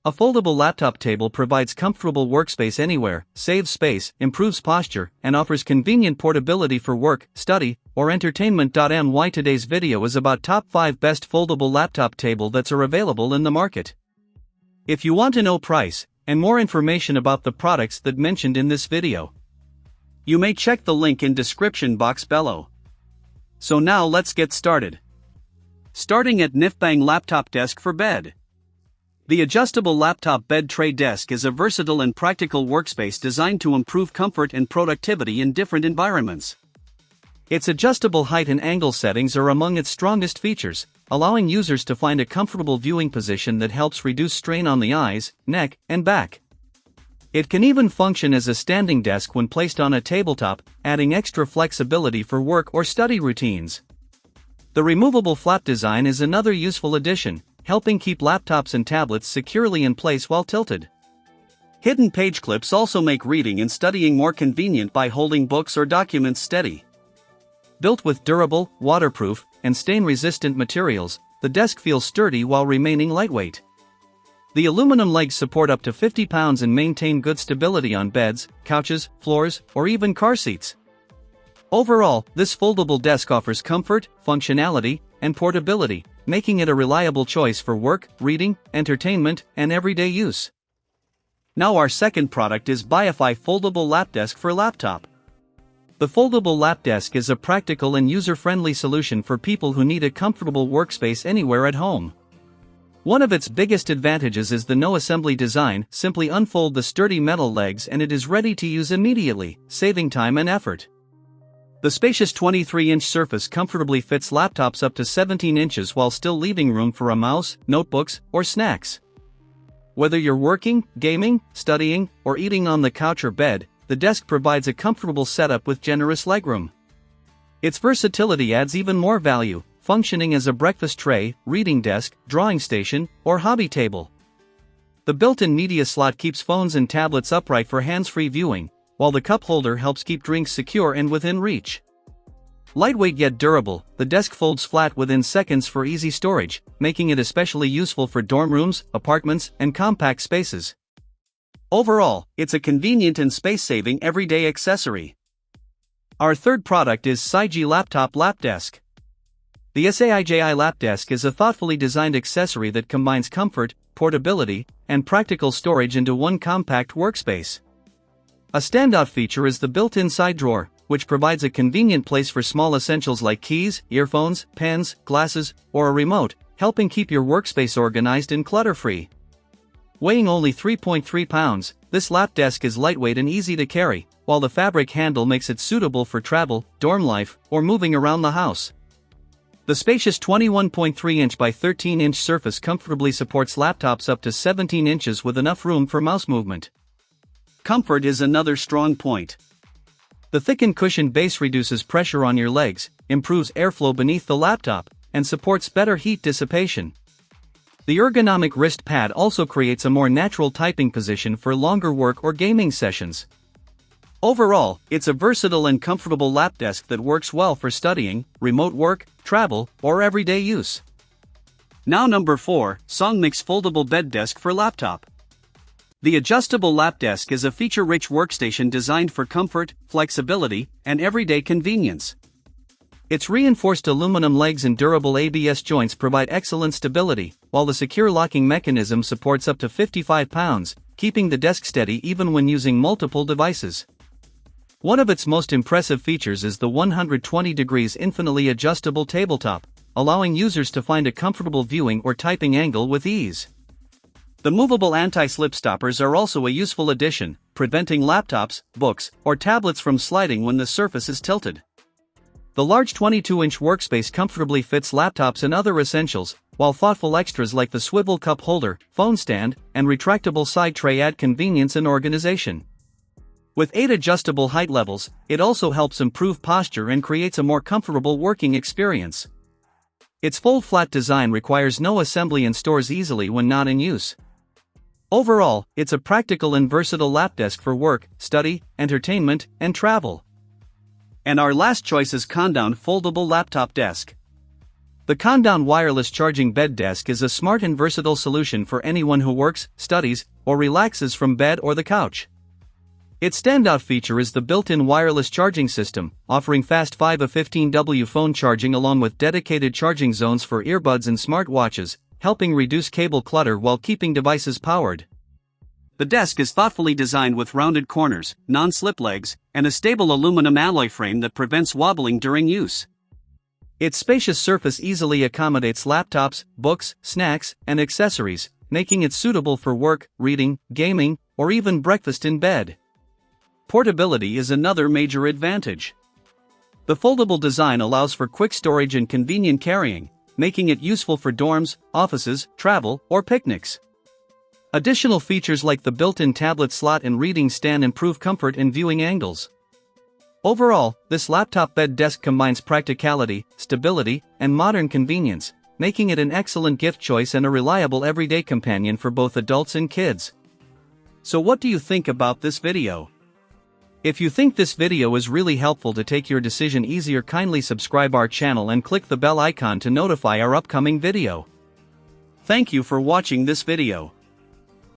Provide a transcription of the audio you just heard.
A foldable laptop table provides comfortable workspace anywhere, saves space, improves posture, and offers convenient portability for work, study, or entertainment. Today's video is about top 5 best foldable laptop table that are available in the market. If you want to know price and more information about the products that mentioned in this video, you may check the link in description box below. So now let's get started. Starting at Nifbang Laptop Desk for Bed. The adjustable laptop bed tray desk is a versatile and practical workspace designed to improve comfort and productivity in different environments. Its adjustable height and angle settings are among its strongest features, allowing users to find a comfortable viewing position that helps reduce strain on the eyes, neck, and back. It can even function as a standing desk when placed on a tabletop, adding extra flexibility for work or study routines. The removable flap design is another useful addition, helping keep laptops and tablets securely in place while tilted. Hidden page clips also make reading and studying more convenient by holding books or documents steady. Built with durable, waterproof, and stain-resistant materials, the desk feels sturdy while remaining lightweight. The aluminum legs support up to 50 pounds and maintain good stability on beds, couches, floors, or even car seats. Overall, this foldable desk offers comfort, functionality, and portability, making it a reliable choice for work, reading, entertainment, and everyday use. Now our second product is Biofy Foldable Lap Desk for Laptop. The foldable lap desk is a practical and user-friendly solution for people who need a comfortable workspace anywhere at home. One of its biggest advantages is the no-assembly design. Simply unfold the sturdy metal legs and it is ready to use immediately, saving time and effort. The spacious 23-inch surface comfortably fits laptops up to 17 inches while still leaving room for a mouse, notebooks, or snacks. Whether you're working, gaming, studying, or eating on the couch or bed, the desk provides a comfortable setup with generous legroom. Its versatility adds even more value, functioning as a breakfast tray, reading desk, drawing station, or hobby table. The built-in media slot keeps phones and tablets upright for hands-free viewing, while the cup holder helps keep drinks secure and within reach. Lightweight yet durable, the desk folds flat within seconds for easy storage, making it especially useful for dorm rooms, apartments, and compact spaces. Overall, it's a convenient and space-saving everyday accessory. Our third product is Saiji Laptop Lap Desk. The Saiji Lap Desk is a thoughtfully designed accessory that combines comfort, portability, and practical storage into one compact workspace. A standout feature is the built-in side drawer, which provides a convenient place for small essentials like keys, earphones, pens, glasses, or a remote, helping keep your workspace organized and clutter-free. Weighing only 3.3 pounds, this lap desk is lightweight and easy to carry, while the fabric handle makes it suitable for travel, dorm life, or moving around the house. The spacious 21.3-inch by 13-inch surface comfortably supports laptops up to 17 inches with enough room for mouse movement. Comfort is another strong point. The thickened cushioned base reduces pressure on your legs, improves airflow beneath the laptop, and supports better heat dissipation. The ergonomic wrist pad also creates a more natural typing position for longer work or gaming sessions. Overall, it's a versatile and comfortable lap desk that works well for studying, remote work, travel, or everyday use. Now number 4, Songmix Foldable Bed Desk for Laptop. The adjustable lap desk is a feature-rich workstation designed for comfort, flexibility, and everyday convenience. Its reinforced aluminum legs and durable ABS joints provide excellent stability, while the secure locking mechanism supports up to 55 pounds, keeping the desk steady even when using multiple devices. One of its most impressive features is the 120 degrees infinitely adjustable tabletop, allowing users to find a comfortable viewing or typing angle with ease. The movable anti-slip stoppers are also a useful addition, preventing laptops, books, or tablets from sliding when the surface is tilted. The large 22-inch workspace comfortably fits laptops and other essentials, while thoughtful extras like the swivel cup holder, phone stand, and retractable side tray add convenience and organization. With 8 adjustable height levels, it also helps improve posture and creates a more comfortable working experience. Its fold-flat design requires no assembly and stores easily when not in use. Overall, it's a practical and versatile lap desk for work, study, entertainment, and travel. And our last choice is Countdown Foldable Laptop Desk. The Countdown wireless charging bed desk is a smart and versatile solution for anyone who works, studies, or relaxes from bed or the couch. Its standout feature is the built-in wireless charging system, offering fast 5 of 15W phone charging along with dedicated charging zones for earbuds and smartwatches, helping reduce cable clutter while keeping devices powered. The desk is thoughtfully designed with rounded corners, non-slip legs, and a stable aluminum alloy frame that prevents wobbling during use. Its spacious surface easily accommodates laptops, books, snacks, and accessories, making it suitable for work, reading, gaming, or even breakfast in bed. Portability is another major advantage. The foldable design allows for quick storage and convenient carrying, making it useful for dorms, offices, travel, or picnics. Additional features like the built-in tablet slot and reading stand improve comfort and viewing angles. Overall, this laptop bed desk combines practicality, stability, and modern convenience, making it an excellent gift choice and a reliable everyday companion for both adults and kids. So what do you think about this video? If you think this video is really helpful to take your decision easier, kindly subscribe our channel and click the bell icon to notify our upcoming video. Thank you for watching this video.